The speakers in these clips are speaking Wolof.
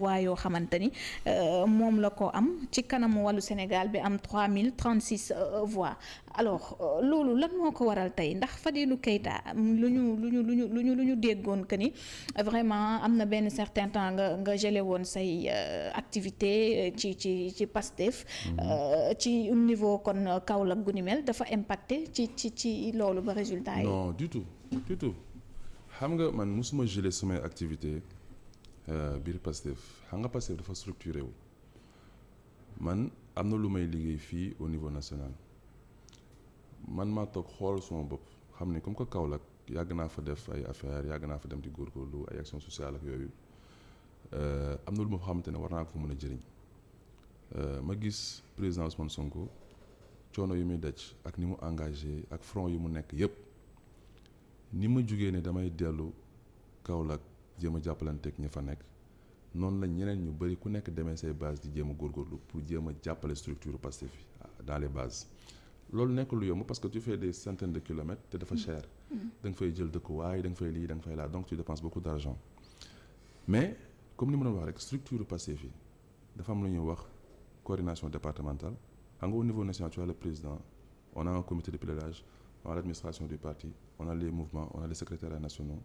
waa yoo xamante ni moom la ko am ci kanamu wàllu Sénégal bi am 3036 voix alors loolu lan moo ko waral tey ndax Fadilou Keita lu ñu déggoon que ni vraiment am na benn certain temps nga gelé woon say activité ci Pastef ci niveau kon Kaolack gu ni mel dafa impacté ci loolu ba résultat yi. non du tout xam nga man musuma gelé samay activité biir Pastef xam nga Pastef dafa structuré wu man am na lu may liggéey fii au niveau national man maa toog xool suma bopp xam ne comme que Kaolack yàgg naa fa def ay affaires yàgg naa fa dem di góorgóorlu ay action sociale ak yooyu am na lu ma xamante ne war naa ko fa mën a jëriñ ma gis président Ousmane Sonko coono yu muy daj ak ni mu engagé ak front yu mu nekk yépp ni ma jugee ne damay dellu Kaolack jéem a jàppalanteeg ñi fa nekk noonu la ñeneen ñu bëri ku nekk demee say base di jéem a góorgóorlu pour jéem a jàppale structure Pastef yi dans les bases loolu nekk lu yomb parce que tu fais des centaines de kilomètres te dafa cher da nga fay jël dëkkuwaay da nga fay lii da nga fay laa donc tu dépenses beaucoup d'argent mais comme ni ma doon wax rek structure Pastef yi dafa am lu ñuy wax coordination départementale xam nga au niveau national tu as le président on a un comité de pilotage on a l'administration du parti on a les mouvements on a les secrétariats nationaux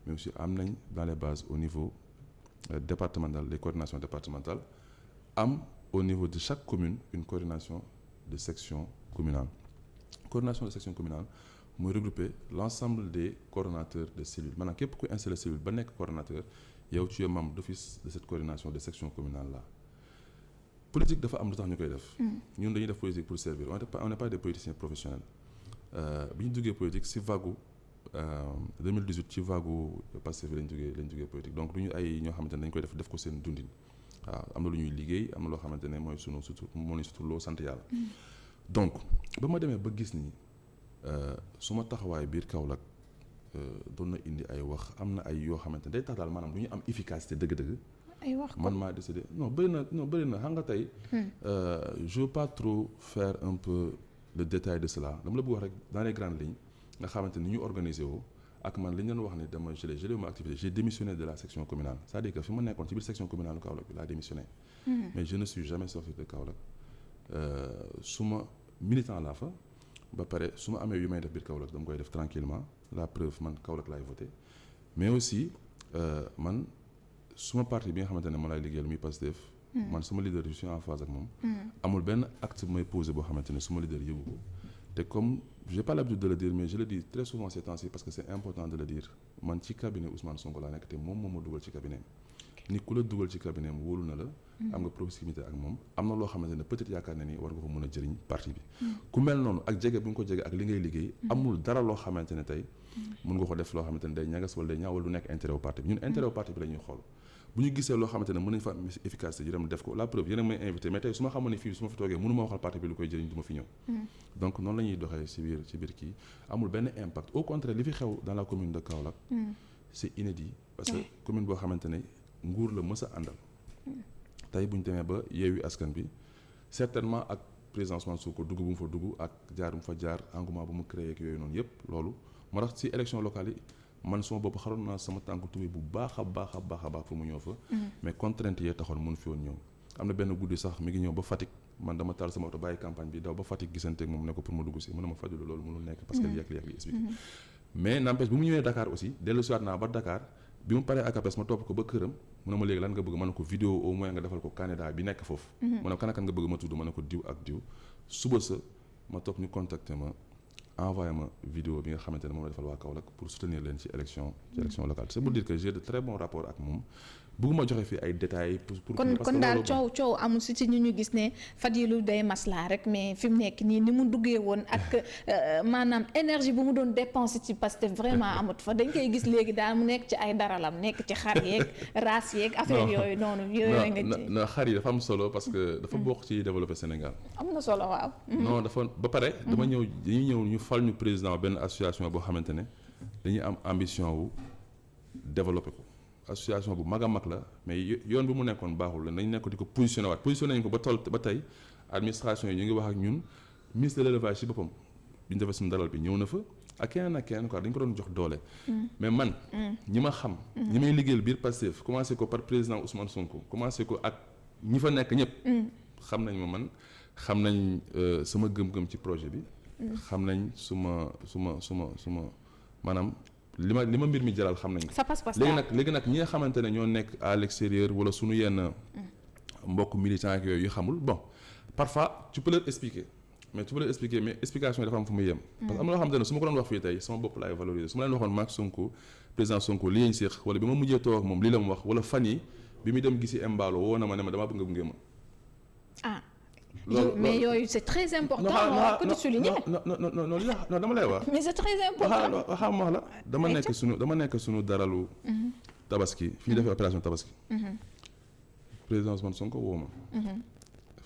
mais aussi am nañ dans les bases au niveau départemental les coordinations départementales am au niveau de chaque commune une coordination de section communale coordination de section communale mooy regrouper l'ensemble des coordonnateurs de cellules maanaam képp ku installé cellule ba nekk coordonnateur yow tu es membre d'office de cette coordination de section communale là politique dafa am lu tax ñu koy def ñun dañuy def politique pour servir on n'est pas des politiciens professionnels bi ñu duggee politique si vague 2018 ci vague Pastef lañ jógee politique donc du ñu ay ñoo xamante ne dañ koy def ko seen dundin waaw am na lu ñuy liggéey am na loo xamante ne mooy sunu sutur moo ñu suturloo sant yàlla donc ba ma demee ba gis ni su ma taxawaay biir Kaolack doon na indi ay wax am na ay yoo xamante ne day tax daal maanaam du ñu am efficacité dëgg-dëgg ay wax man maa décidé non bëri na xam nga tey je veux pas trop faire un peu le détail de cela dama la bëgg wax rek dans les grandes lignes nga xamante ni ñu organisé woo ak man li ñu doon wax ne dama gelé ma activité j'ai démissionné de la section communale c'est-à-dire que fi ma nekkoon ci biir section communale Kaolack bi laa démissionné mais je ne suis jamais sorti de Kaolack suma militant laa fa ba pare su ma amee yu may def biir Kaolack dama koy def tranquillement la preuve man Kaolack laay voté mais aussi man suma parti bi nga xamante ne man laay liggéeyal muy Pastef man suma leader je suis en phase ak moom amul benn acte bu may posé boo xamante ne suma leader yëgu ko te comme j'ai pas l'habitude de le dire mais je le dis très souvent ces temps-ci parce que c'est important de le dire man ci cabinet Ousmane Sonko laa nekk te moom moo ma dugal ci cabinet ni ku la dugal ci cabinet am wóolu na la am nga proximité ak moom am na loo xamante ne peut-être yaakaar na ni war nga ko mën a jëriñ parti bi ku mel noonu ak jege bu nga ko jege ak li ngay liggéey amul dara loo xamante ne tey mun nga ko def loo xamante ne day ñagas wala day ñaaw wala du nekk intérêt au parti bi ñun intérêt au parti bi la ñuy xool bu ñu gisee loo xamante ne mën nañ fa am efficacité yu dem def ko la preuve yéen a may invité mais tey su ma xamoon ne fii su ma fi toogee mënu ma waxal parti bi lu koy jëriñ du ma fi ñëw donc noonu la ñuy doxee ci biir kii amul benn impact au contraire li fi xew dans la commune de Kaolack c'est inédit parce que commune boo xamante ne nguur la mës a àndal tey bu ñu demee ba Yewwi Askan bi certainement ak président Ousmane Sonko dugg bu mu fa dugg ak jaar bu mu fa jaar engouement bu mu créé ak yooyu noonu yépp loolu moo tax ci élection locale yi man suma bopp xaroon naa sama tànk tubi bu baax a baax pour mu ñëw fa mais contrainte yee taxoon mënu fi woon ñëw am na benn guddi sax mi ngi ñëw ba Fatick man dama taal sama oto bàyyi campagne bi daw ba Fatick gisanteeg moom ne ko pour ma dugg si mën na ma Fadilou loolu mënul nekk parce que li yàq li expliqué mais n'empêche bu mu ñëwee Dakar aussi dellu siwaat naa ba Dakar bi mu paree ACAPES ma topp ko ba këram mu ne ma léegi lan nga bëgg ma ne ko vidéo au moins nga defal ko candidat bi nekk foofu ma ne ko kan nga bëgg ma tudd ma ne ko diw ak diw suba sa ma toog ñu contacter ma envoyé ma vidéo bi nga xamante ne moom la defal waa Kaolack pour soutenir leen ci élection locale c'est pour dire que j'ai de très bons rapports ak moom bëgguma joxe fii ay détails pour kon daal coow amul si ci ñu gis ne Fadilou day maslaa rek mais fi mu nekk nii ni mu duggee woon ak maanaam énergie bu mu doon dépenser ci Pastef vraiment amut fa dañ koy gis léegi daal mu nekk ci ay daralam nekk ci xar yeeg race yeeg affaire yooyu noonu yooyu nga ci na xar yi dafa am solo parce que dafa bokk ci développer Sénégal am na solo waaw non dafa ba pare dañuy ñëw ñu fal ñu président benn association boo xamante ne dañuy am ambition wu développer ko association bu mag a mag la mais yoon bi mu nekkoon baaxul la dañu nekk di ko positionné nañu ko ba tey administration yi ñu ngi wax ak ñun ministre de l'élevage ci boppam bi ñu defee suñu dalal bi ñëw na fa ak keneen quoi dañ ko doon jox doole. mais man. ñi ma xam. ñi may liggéeyal biir Pastef commencé ko par président Ousmane Sonko commencé ko ak ñi fa nekk ñëpp. xam nañ ma man xam nañ sama gëm-gëm ci projet bi. xam nañ suma maanaam li ma mbir mi jaral xam nañ ko. ça passe léegi nag ñi nga xamante ne ñoo nekk à l'extérieur wala sunu yenn mbokk militants ak yooyu yu xamul bon parfois tu peux leur expliquer mais explication yi dafa am fu muy yem. parce que am na loo xamante ne su ma ko doon wax fii tey sama bopp laay valoriser su ma leen waxoon maak Sonko président Sonko li ñu séq wala bi ma mujjee toog ak moom lii la mu wax wala fan yi bi muy dem gisi Embalo woo na ma ne ma damaa bëgg nga gunge ma. ah. mais yooyu c'est très important. que tu soulignes. non dama lay wax. mais c'est très important. xam wax la dama nekk sunu daralu. tabaski fi ñu defee opération tabaski. président Ousmane Sonko woo ma.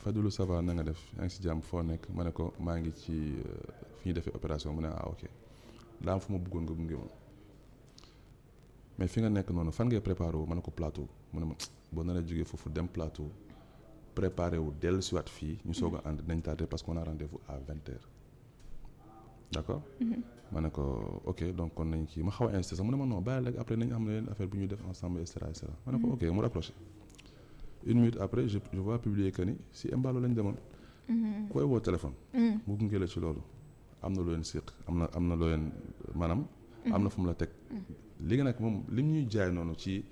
Fadilou ça va na nga def yaa ngi si jàmm foo nekk ma ne ko maa ngi ci fi ñu defee opération mu ne ok daa am fu ma bëggoon nga gunge ma mais fi nga nekk noonu fan ngay préparé wu ma ne ko plateau mu ne ma boo naree jógee foofu dem plateau préparé wu dellu si waat fii ñu soog a ànd nañ tardé parce qu'on a rendez-vous à 20h d'accord. ma ne ko ok donc kon nañ kii ma xaw a insisté sax mu ne ma non bàyyi léegi après nañ am leen affaire bu ñuy def ensemble et cetera et cetera ma ne ko ok mu rapproché. une minute après je vois publier que ni si Embalo lañ demoon. koy woo téléphone. mu gunge la ci loolu am na loo leen séq am na loo leen maanaam. am na fu mu la teg. léegi nag moom lim ñuy jaay noonu ci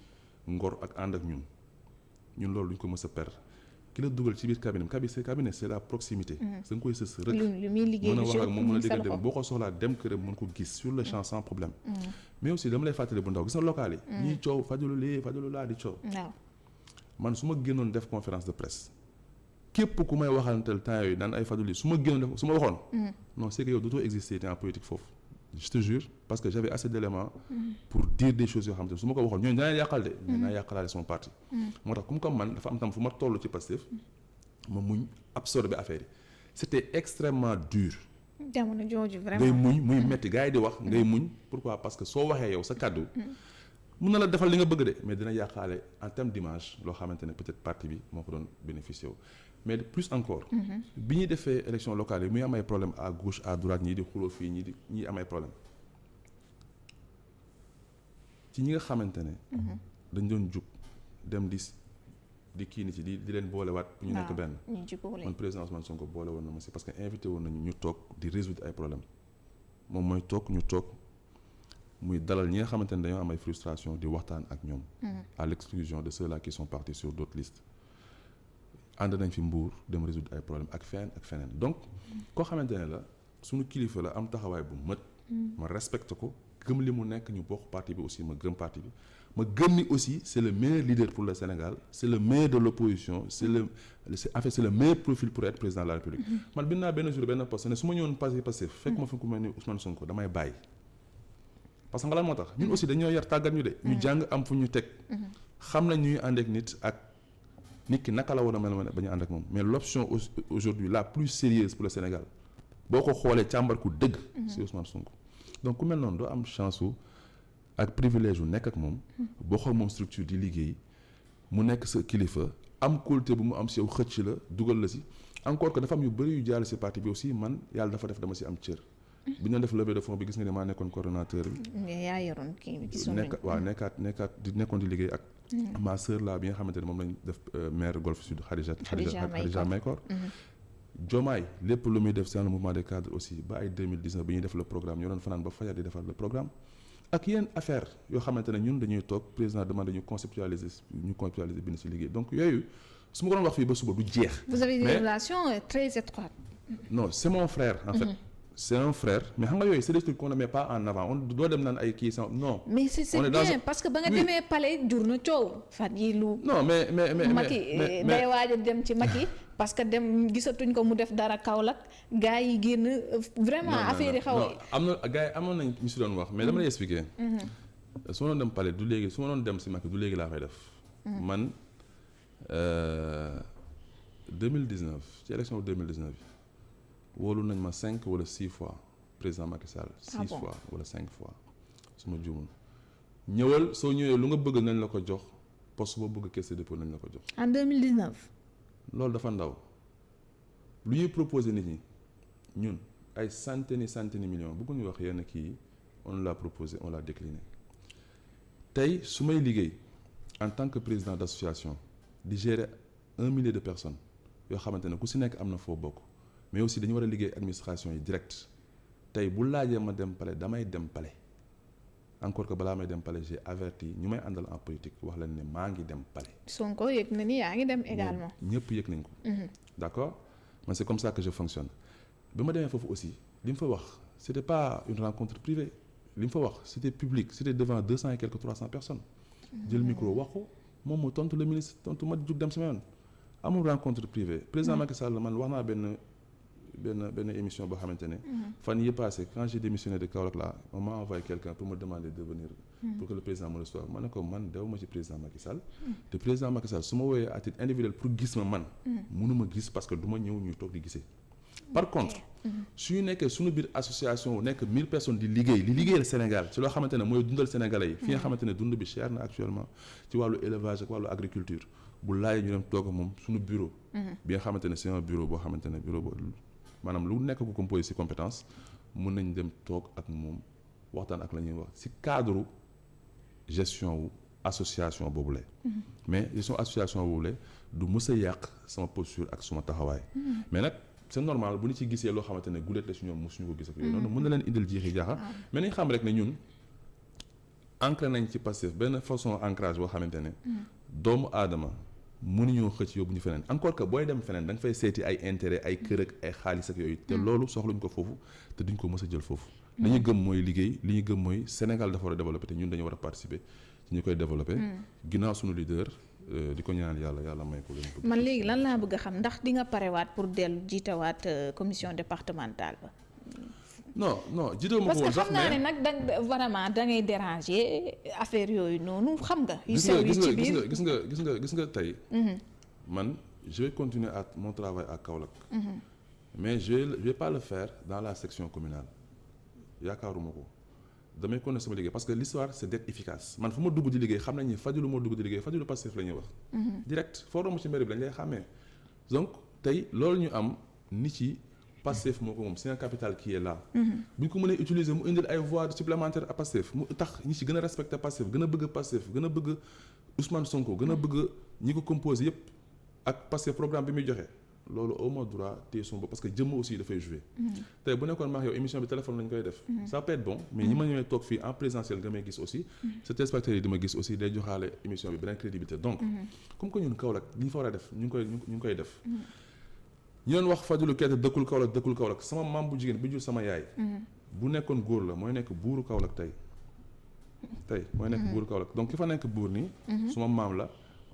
ngor ak ànd ak ñun loolu duñ ko mës a perdre ki la dugal ci biir cabinet c'est la proximité. da nga koy sës rek mën a wax ak moom mën a dégg dem boo ko soxlaa dem këram mën ko gis sur le champ sans problème. mais aussi dama lay fàttali bu ndaw gis na local yi. ñiy coow Fadilou lii Fadilou laa di coow. man su ma génnoon def conférence de presse képp ku may waxantel temps yooyu naan ay Fadilou su ma génnoon def su ma waxoon. non c'est que yow dootoo exister en politique foofu. je te jure parce que j'avais assez d'éléments pour dire des choses yoo xam te su ma ko waxoon ñooñu dana yàqal de. mais naa yàqalaale son parti. moo tax comme man dafa am tam fu ma toll ci Pastef ma muñ absorber affaire yi c'était extrêmement dur. jamono jooju vraiment ngay muñ muy metti gars yi di wax ngay muñ pourquoi parce que soo waxee yow sa kàddu. mun na la defal li nga bëgg de mais dina yàqaale en terme d'image loo xamante ne peut-être parti bi moo ko doon bénéficier wu mais plus encore. bi ñuy defee élection locale yi muy am ay problème à gauche à droite ñii di xuloo fii ñii am ay problème ci ñi nga xamante ne. dañ doon jug dem di kii nit yi di leen boolewaat. pour ñu nekk benn. man président Ousmane Sonko boole woon na ma si parce que invité woon nañu ñu toog di résoudre ay problème moom mooy ñu toog. muy dalal ñi nga xamante ne dañoo am ay frustration di waxtaan ak ñoom. à l'exclusion de ceux-là qui sont partis sur d'autres listes. ànd nañ fi Mbour dem résoudre ay problèmes ak feneen donc koo xamante ne la suñu kilifa la am taxawaay bu mët. ma respecte ko gëm li mu nekk ñu bokk parti bi aussi ma gëm parti bi ma gëm ni aussi c'est le meilleur leader pour le Sénégal c'est le meilleur de l'opposition c'est le meilleur profil pour être président de la République. man bind naa benn jour benn poste ne su ma ñëwoon passé fekk ma fi ku mel ni Ousmane Sonko damay bàyyi. parce que nga lan moo tax ñun aussi dañoo yar tàggat ñu de. ñu jàng am fu ñu teg. xam nañ ñuy ànd ak nit ak nit ki naka la war a mel ba ñu ànd ak moom mais l'option aujourd'hui la plus sérieuse pour le Sénégal boo ko xoolee càmbar ku dëgg. c'est Ousmane Sonko donc ku mel noonu doo am chance su ak privilège yu nekk ak moom. boo xool moom structure di liggéey mu nekk sa kilifa am kóolute bu mu am si yow xëcc la dugal la si encore que dafa am yu bëri yu jaarale si parti bi aussi man yàlla dafa def dama si am cër. bi ñu def levée de fonds bi gis nga ne maa nekkoon coordonnateur bi. mais yaa yoroon kii bi gisoon nañu waaw nekkoon di liggéey ak. ma sœur là bi nga xamante ne moom lañ def maire Golf Sud Khadija Maykor. Diomaye lépp lu muy def c'est le mouvement des cadres aussi ba ay 2019 bi ñuy def le programme ñoo doon fanaan ba fajar di defar le programme. ak yenn affaire yoo xamante ne ñun dañuy toog président demande ñu conceptualiser bind ci liggéey donc yooyu su ma ko doon wax fii ba suba du jeex. vous avez des relations très étroites. non c'est mon frère en fait. c'est un frère mais xam nga yooyu c'est des trucs qu'on ne met pas en avant on doo dem naan ay kii sans non. mais c'est bien parce que ba nga demee palais jur na coow. Fadilou non mais Macky day waaj a dem ci Macky parce que dem gisatuñ ko mu def dara Kaolack gars yi génn vraiment affaire yi xaw am na gars yi amoon nañ ñu si doon wax mais dama lay expliquer. su ma doon dem palais du léegi su ma doon dem si Macky du léegi laa fay def. man 2019 ci élection 2019 bi. wóolu nañ ma 5 wala 6 fois président Macky Sall. 6 fois wala 5 fois su ma juumul ñëwal soo ñëwee lu nga bëgg nañ la ko jox poste boo bëgg caisse de dépôt nañ la ko jox. en 2019. loolu dafa ndaw lu ñuy proposer nit ñi ñun ay centaines millions bëgguñu wax yenn kii on l'a proposé on l'a décliné tey su may liggéey en tant que président d'association di gérer 1 millier de personnes yoo xamante ne ku si nekk am na foo bokk mais aussi dañu war a liggéey administration yi direct tey bu laajee ma dem palais damay dem palais encore que balaa may dem palais j'ai averti ñu may àndal en politique wax leen ne maa ngi dem palais. Sonko yëg na ni yaa ngi dem également. ñëpp yëg nañ ko. d'accord man c'est comme ça que je fonctionne bi ma demee foofu aussi li mu fa wax c'était pas une rencontre privée li mu fa wax c'était public c'était devant 200 et quelques 300 personnes. jël micro wax ko moom mu tontu le ministre tontu ma jug dem sama yoon amul rencontre privée président Macky Sall man wax naa benn émission boo xamante ne. fan yii passé quand j'ai démissionné de Kaolack là on m'a envoyé quelqu'un pour me demander de venir. pour que le président me reçoive ma ne ko man dew ma ci président Macky Sall. te président Macky Sall su ma wooyee à titre individuel pour gis ma man. mënuma gis parce que du ma ñëw ñuy toog di gisee. par contre suñu nekkee suñu biir association wu nekk 1000 personnes di liggéey li liggéeyal Sénégal ci loo xamante ne mooy dundal Sénégalais yi. fi nga xamante ne dund bi cher na actuellement ci wàllu élevage ak wàllu agriculture bu laajee ñu dem toog moom suñu bureau. bi nga xamante ne c'est un bureau boo xamante ne bureau boobu. maanaam lu nekk ko composé ci compétence mën nañ dem toog ak moom waxtaan ak la ñuy wax ci cadre gestion wu association boobule. mais gestion association boobule du mës a yàq sama posture ak suma taxawaay. mais nag c'est normal bu ñu ci gisee loo xamante ne gulet la ci ñoom mosuñu ko gis ak yooyu noonu mën na leen indil jiixi jaaxa mais nañ xam rek ne ñun ancré nañ ci Pastef benn façon ancrage boo xamante ne doomu aadama mënuñoo xëcc yóbbu ñu feneen encore que booy dem feneen da nga fay seeti ay intérêt ay kër ak ay xaalis ak yooyu te loolu soxluñ ko foofu te duñ ko mës a jël foofu li ñu gëm mooy liggéey li ñu gëm mooy Sénégal dafa war a développer te ñun dañu war a participer ci ñu koy développer ginnaaw suñu leader di ko ñaan yàlla may ko leen man léegi lan laa bëgg a xam ndax di nga parewaat pour dellu jiitawaat commission départementale ba non jiitewu ma ko woon sax parce que xam naa ne nag da vraiment da ngay déranger affaire yooyu noonu xam nga. yu sew yi ci biir gis nga tey. man je vais continuer à mon travail à Kaolack. mais je vais pas le faire dans la section communale yaakaaruma ko damay continuer sama liggéey parce que l'histoire c'est d'être efficace man fu ma dugg di liggéey xam nañ ni Fadilou moo dugg di liggéey Fadilou Pastef la ñuy wax. direct foo romb ci mbir bi lañ lay xàmmee donc tey loolu ñu am nit yi. Pastef moo ko moom c'est un capital qui est là. bu ñu ko mënee utiliser mu indil ay voix supplémentaires à Pastef mu tax ñi ci gën a respecter Pastef gën a bëgg Pastef gën a bëgg Ousmane Sonko gën a bëgg ñi ko composé yépp ak Pastef programme bi muy joxe loolu au moins droit téye son bopp parce que jëmm aussi dafay jouer. tey bu nekkoon maax yow émission bi téléphone lañ koy def. ça peut être bon mais ñi ma ñëwee toog fii en présentiel nga may gis aussi. sa téléspectateurs yi di ma gis aussi day joxaale émission bi beneen crédibilité donc comme que ñun Kaolack li ñu fa war a def ñu ngi koy def. ñu doon wax Fadilou Keita dëkkul Kaolack sama maam bu jigéen bi jur sama yaay. bu nekkoon góor la mooy nekk buuru Kaolack tey mooy nekk buuru Kaolack donc ki fa nekk buur nii. suma maam la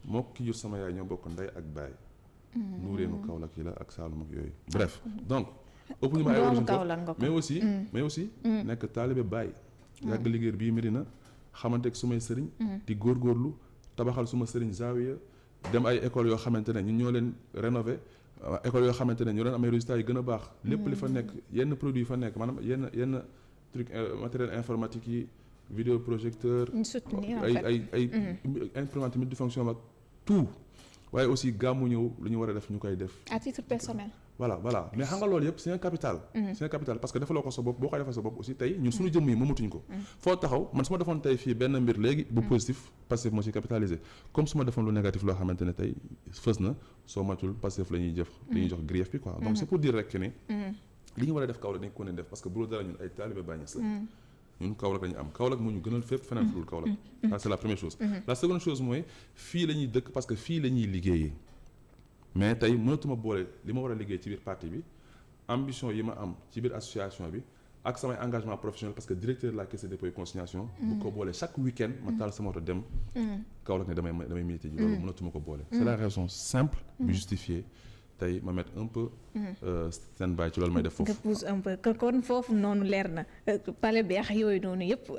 moo ki jur sama yaay ñoo bokk ndey ak baay. nuureenu Kaolack yi la ak Saalum ak yooyu. bref donc. ëpp ñu ma ay origine mais aussi nekk taalibe baay. yàgg liggéey bii Medina xamante ak sumay sëriñ. di góorgóorlu tabaxal suma sëriñ Zawiya dem ay écoles yoo xamante ne ñun ñoo leen rénover. école yoo xamante ne ñu doon amee résultats yi gën a baax lépp li fa nekk yenn produits yi fa nekk maanaam yenn truc matériel informatique yi vidéo projecteur ay imprimante multifonction ak tout waaye aussi gàmmu ñëw lu ñu war a def ñu koy def à titre personnel voilà mais xam nga loolu yëpp c'est un capital parce que defaloo ko sa bopp boo koy defal sa bopp aussi tey ñun suñu jëmm yi moomatuñ ko foo taxaw man su ma defoon tey fii benn mbir léegi bu positif Pastef moo ci capitalisé comme su ma defoon lu négatif loo xamante ne tey fës na soo matul Pastef la ñuy jox grief bi quoi donc c'est pour dire rek que ni li ñu war a def Kaolack dañ ko ne def parce que bu dul dara ñun ay taalibe Baay Ñas la ñun Kaolack lañu am Kaolack moo ñu gënal fépp feneen fu dul Kaolack ça c'est la première chose la seconde chose mooy fii la ñuy dëkk parce que fii la ñuy liggéeyee mais tey mënatuma boole li ma war a liggéey ci biir parti bi ambition yi ma am ci biir association bi ak samay engagement professionnel parce que directeur de la caisse de dépôt et consignation bu ko boole chaque week-end ma taal sama oto dem Kaolack ne damay militer ji loolu mënatuma ko boole c'est la raison simple bu justifier tey ma mettre un peu stand by ci loolu may def foofu. nga pousse un peu kon foofu noonu leer na pale beex yooyu noonu yëpp